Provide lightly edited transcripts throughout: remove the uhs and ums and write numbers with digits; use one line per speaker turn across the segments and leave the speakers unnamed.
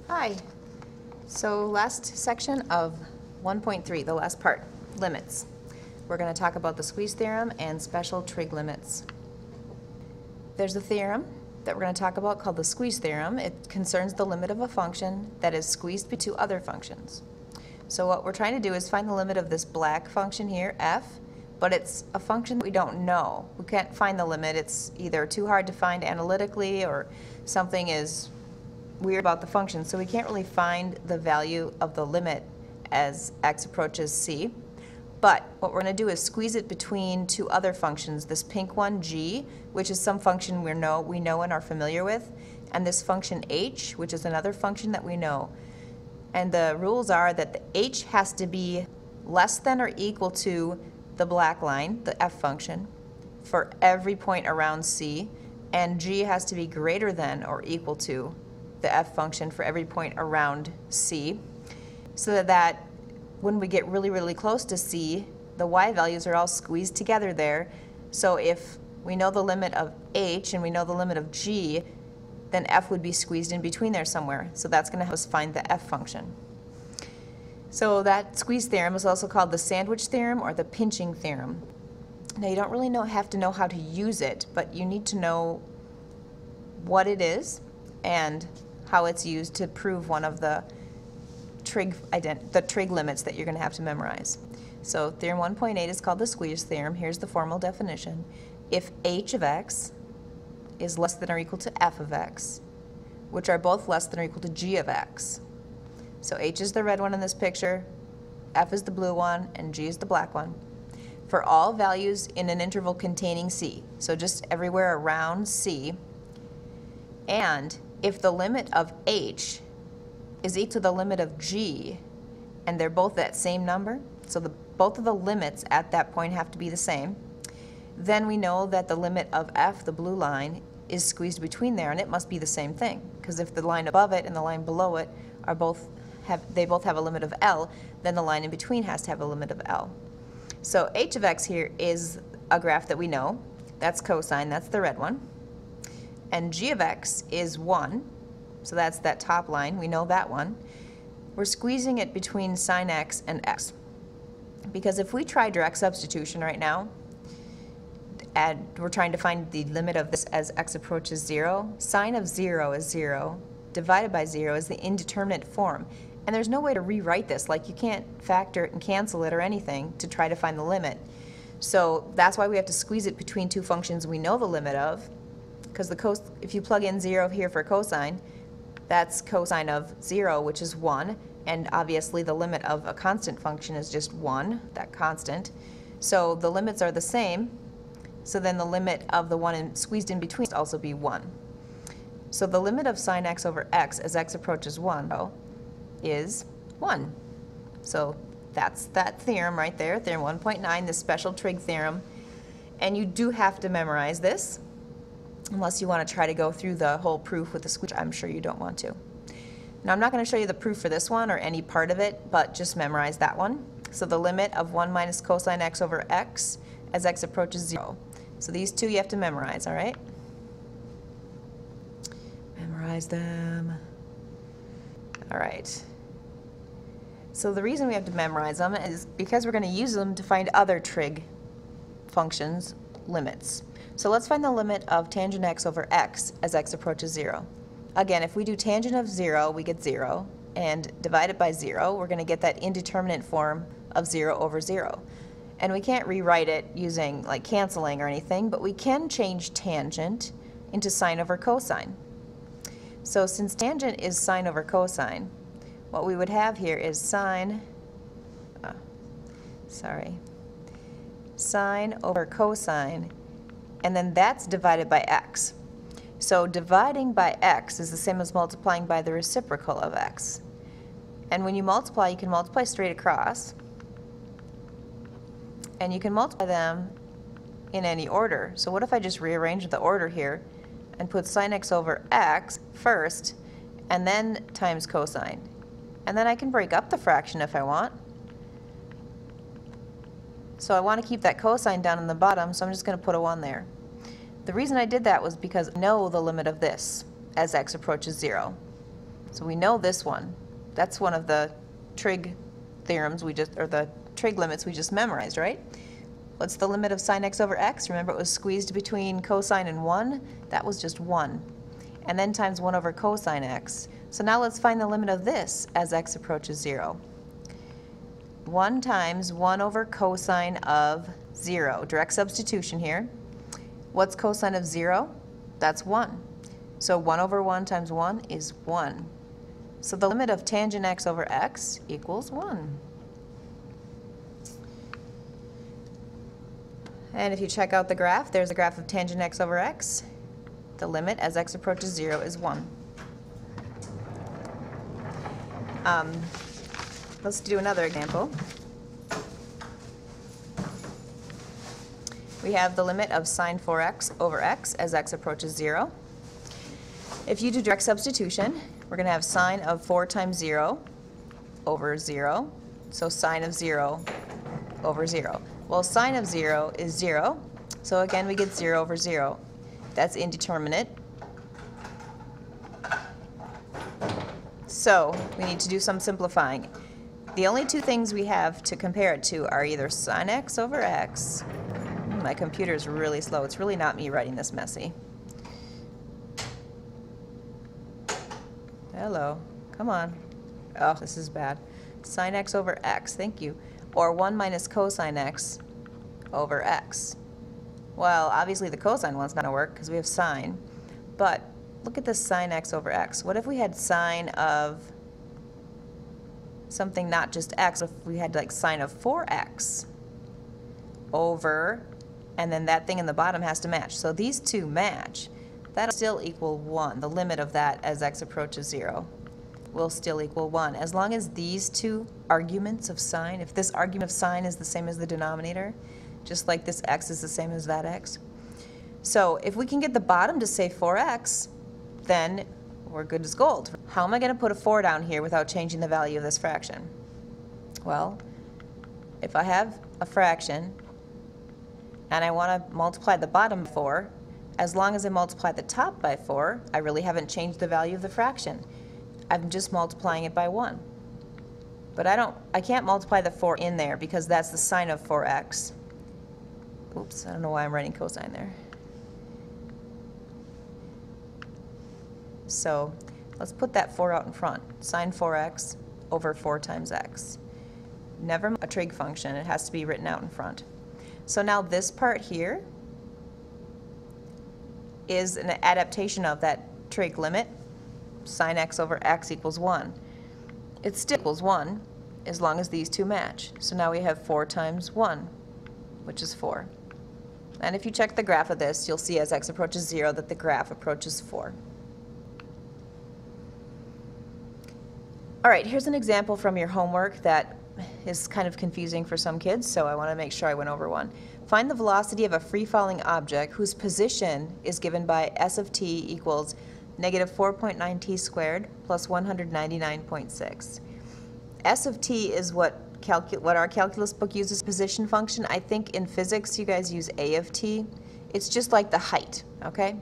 Hi. So last section of 1.3, the last part, limits. We're going to talk about the squeeze theorem and special trig limits. There's a theorem that we're going to talk about called the squeeze theorem. It concerns the limit of a function that is squeezed between two other functions. So what we're trying to do is find the limit of this black function here, f, but it's a function that we don't know. We can't find the limit. It's either too hard to find analytically or something is weird about the function, so we can't really find the value of the limit as x approaches c. But what we're going to do is squeeze it between two other functions, this pink one, g, which is some function we know and are familiar with, and this function h, which is another function that we know. And the rules are that the h has to be less than or equal to the black line, the f function, for every point around c, and g has to be greater than or equal to the f function for every point around c, so that when we get really, really close to c, the y values are all squeezed together there. So if we know the limit of h and we know the limit of g, then f would be squeezed in between there somewhere. So that's going to help us find the f function. So that squeeze theorem is also called the sandwich theorem or the pinching theorem. Now you don't really have to know how to use it, but you need to know what it is and how it's used to prove one of the trig limits that you're going to have to memorize. So theorem 1.8 is called the squeeze theorem. Here's the formal definition. If h of x is less than or equal to f of x, which are both less than or equal to g of x. So h is the red one in this picture, f is the blue one, and g is the black one. For all values in an interval containing c, so just everywhere around c, and if the limit of h is equal to the limit of g, and they're both that same number, so both of the limits at that point have to be the same, then we know that the limit of f, the blue line, is squeezed between there, and it must be the same thing, because if the line above it and the line below it are both have a limit of L, then the line in between has to have a limit of L. So h of x here is a graph that we know. That's cosine, that's the red one. And g of x is 1, so that's that top line, we know that one. We're squeezing it between sine x and x. Because if we try direct substitution right now, and we're trying to find the limit of this as x approaches 0, sine of 0 is 0, divided by 0 is the indeterminate form. And there's no way to rewrite this, like you can't factor it and cancel it or anything to try to find the limit. So that's why we have to squeeze it between two functions we know the limit of, because if you plug in 0 here for cosine, that's cosine of 0, which is 1, and obviously the limit of a constant function is just 1, that constant. So the limits are the same, so then the limit of the one squeezed in between must also be 1. So the limit of sine x over x as x approaches 1 is 1. So that's that theorem right there, theorem 1.9, this special trig theorem. And you do have to memorize this, unless you want to try to go through the whole proof with the squeeze. I'm sure you don't want to. Now I'm not going to show you the proof for this one or any part of it, but just memorize that one. So the limit of 1 minus cosine x over x as x approaches 0. So these two you have to memorize, all right? Memorize them. All right. So the reason we have to memorize them is because we're going to use them to find other trig functions' limits. So let's find the limit of tangent x over x as x approaches 0. Again, if we do tangent of 0, we get 0, and divide it by 0, we're going to get that indeterminate form of 0 over 0. And we can't rewrite it using like canceling or anything, but we can change tangent into sine over cosine. So since tangent is sine over cosine, what we would have here is sine over cosine, and then that's divided by x. So dividing by x is the same as multiplying by the reciprocal of x. And when you multiply, you can multiply straight across, and you can multiply them in any order. So what if I just rearrange the order here and put sine x over x first, and then times cosine? And then I can break up the fraction if I want. So I want to keep that cosine down in the bottom, so I'm just going to put a 1 there. The reason I did that was because I know the limit of this as x approaches 0. So we know this one. That's one of the trig theorems or the trig limits we just memorized, right? What's the limit of sine x over x? Remember it was squeezed between cosine and 1? That was just 1. And then times 1 over cosine x. So now let's find the limit of this as x approaches 0. 1 times 1 over cosine of 0. Direct substitution here. What's cosine of 0? That's 1. So 1 over 1 times 1 is 1. So the limit of tangent x over x equals 1. And if you check out the graph, there's a graph of tangent x over x. The limit as x approaches 0 is 1. Let's do another example. We have the limit of sine 4x over x as x approaches 0. If you do direct substitution, we're going to have sine of 4 times 0 over 0. So sine of 0 over 0. Well, sine of 0 is 0. So again, we get 0 over 0. That's indeterminate. So we need to do some simplifying. The only two things we have to compare it to are either sine x over x. My computer is really slow. It's really not me writing this messy. Hello. Come on. Oh, this is bad. Sine x over x. Thank you. Or 1 minus cosine x over x. Well, obviously the cosine one's not going to work because we have sine. But look at this sine x over x. What if we had sine of something not just x? If we had like sine of 4x over, and then that thing in the bottom has to match. So these two match. That'll still equal 1. The limit of that as x approaches 0 will still equal 1. As long as these two arguments of sine, if this argument of sine is the same as the denominator, just like this x is the same as that x. So if we can get the bottom to say 4x, then we're good as gold. How am I going to put a 4 down here without changing the value of this fraction? Well, if I have a fraction and I want to multiply the bottom by 4, as long as I multiply the top by 4, I really haven't changed the value of the fraction. I'm just multiplying it by 1. But I can't multiply the 4 in there because that's the sine of 4x. Oops, I don't know why I'm writing cosine there. So let's put that 4 out in front. Sine 4x over 4 times x. Never a trig function. It has to be written out in front. So now this part here is an adaptation of that trig limit. Sine x over x equals 1. It still equals 1 as long as these two match. So now we have 4 times 1, which is 4. And if you check the graph of this, you'll see as x approaches 0 that the graph approaches 4. All right, here's an example from your homework that is kind of confusing for some kids, so I want to make sure I went over one. Find the velocity of a free-falling object whose position is given by s of t equals negative 4.9 t squared plus 199.6. S of t is what our calculus book uses position function. I think in physics you guys use a of t. It's just like the height, okay?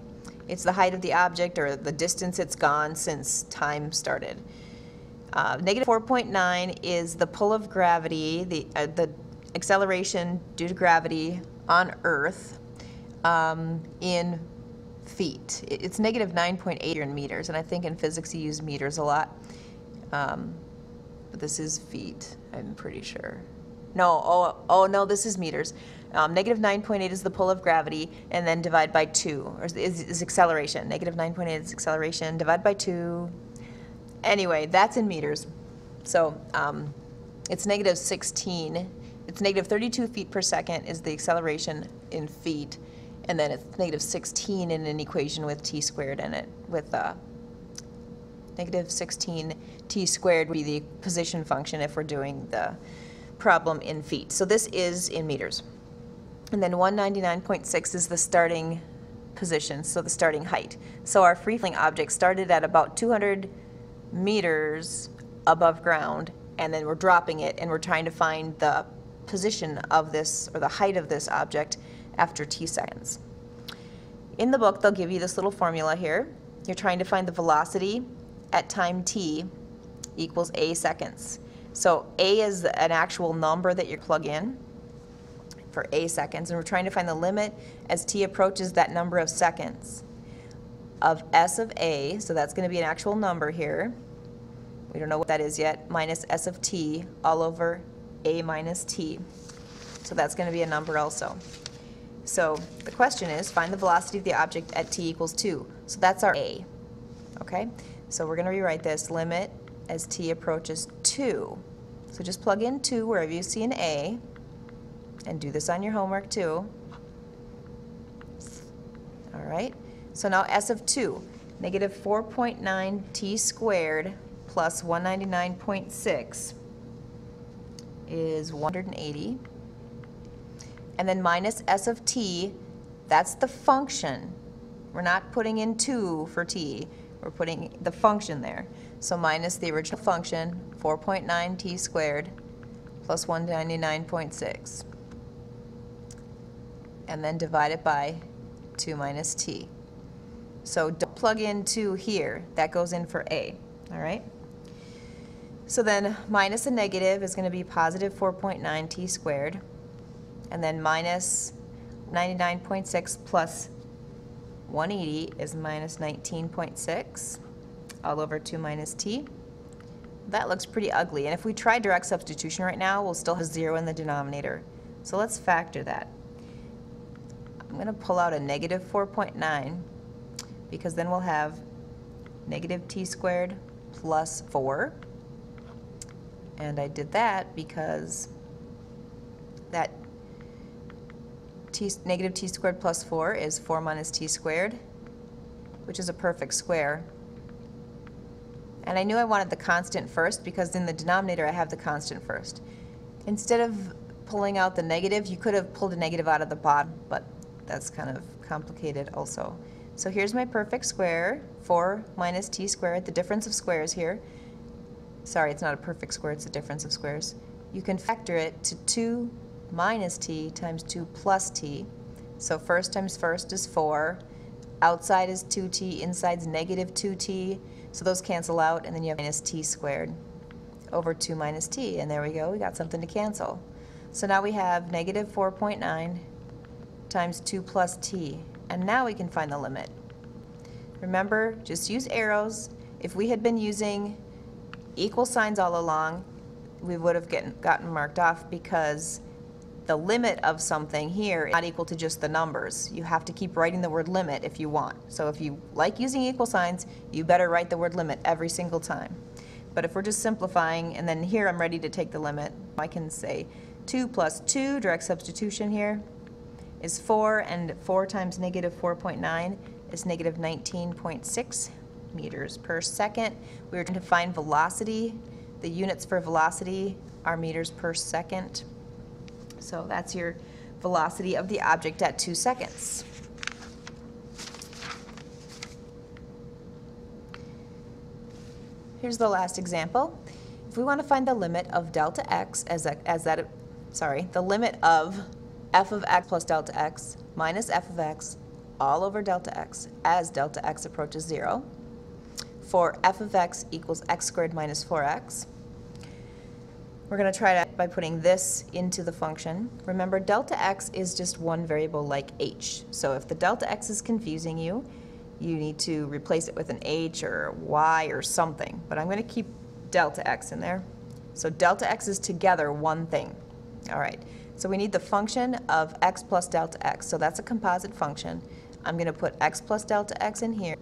It's the height of the object or the distance it's gone since time started. Negative 4.9 is the pull of gravity, the acceleration due to gravity on Earth in feet. It's negative 9.8 here in meters, and I think in physics you use meters a lot. But this is feet, I'm pretty sure. No, oh no, this is meters. Negative 9.8 is the pull of gravity, and then divide by 2 is acceleration. Negative 9.8 is acceleration, divide by 2. Anyway, that's in meters. So it's negative 16. It's negative 32 feet per second is the acceleration in feet, and then it's negative 16 in an equation with t squared in it, with negative 16 t squared would be the position function if we're doing the problem in feet. So this is in meters. And then 199.6 is the starting position, so the starting height. So our free-falling object started at about 200 meters above ground, and then we're dropping it, and we're trying to find the position of this, or the height of this object after t seconds. In the book, they'll give you this little formula here. You're trying to find the velocity at time t equals a seconds. So a is an actual number that you plug in for a seconds, and we're trying to find the limit as t approaches that number of seconds of s of a, so that's going to be an actual number here. We don't know what that is yet, minus s of t all over a minus t. So that's going to be a number also. So the question is, find the velocity of the object at t equals 2. So that's our a. Okay? So we're going to rewrite this, limit as t approaches 2. So just plug in 2 wherever you see an a, and do this on your homework too. All right? So now s of 2, negative 4.9 t squared plus 199.6 is 180. And then minus s of t, that's the function. We're not putting in 2 for t. We're putting the function there. So minus the original function, 4.9 t squared plus 199.6. And then divide it by 2 minus t. So don't plug in 2 here. That goes in for a. All right? So then minus a negative is going to be positive 4.9 t squared. And then minus 99.6 plus 180 is minus 19.6 all over 2 minus t. That looks pretty ugly. And if we try direct substitution right now, we'll still have 0 in the denominator. So let's factor that. I'm going to pull out a negative 4.9 because then we'll have negative t squared plus 4. And I did that because that negative t squared plus 4 is 4 minus t squared, which is a perfect square. And I knew I wanted the constant first because in the denominator I have the constant first. Instead of pulling out the negative, you could have pulled a negative out of the bottom, but that's kind of complicated also. So here's my perfect square, 4 minus t squared, the difference of squares here. Sorry, it's not a perfect square, it's the difference of squares. You can factor it to 2 minus t times 2 plus t. So first times first is 4. Outside is 2t, inside's negative 2t. So those cancel out, and then you have minus t squared over 2 minus t. And there we go, we got something to cancel. So now we have negative 4.9 times 2 plus t. And now we can find the limit. Remember, just use arrows. If we had been using equal signs all along, we would have gotten marked off because the limit of something here is not equal to just the numbers. You have to keep writing the word limit if you want. So if you like using equal signs, you better write the word limit every single time. But if we're just simplifying, and then here I'm ready to take the limit, I can say 2 plus 2, direct substitution here, is 4, and 4 times negative 4.9 is negative 19.6 meters per second. We were trying to find velocity. The units for velocity are meters per second. So that's your velocity of the object at 2 seconds. Here's the last example. If we want to find the limit of delta x the limit of f of x plus delta x minus f of x all over delta x as delta x approaches 0 for f of x equals x squared minus 4x. We're going to try that by putting this into the function. Remember, delta x is just one variable like h. So if the delta x is confusing you, you need to replace it with an h or y or something. But I'm going to keep delta x in there. So delta x is together one thing. All right. So we need the function of x plus delta x. So that's a composite function. I'm going to put x plus delta x in here,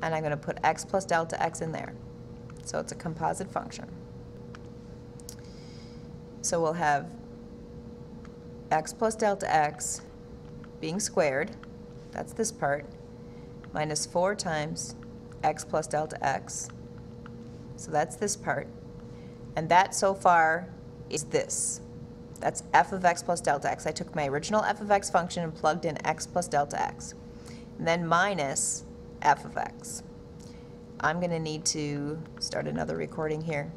and I'm going to put x plus delta x in there. So it's a composite function. So we'll have x plus delta x being squared, that's this part, minus 4 times x plus delta x, so that's this part. And that so far is this. That's f of x plus delta x. I took my original f of x function and plugged in x plus delta x. And then minus f of x. I'm going to need to start another recording here.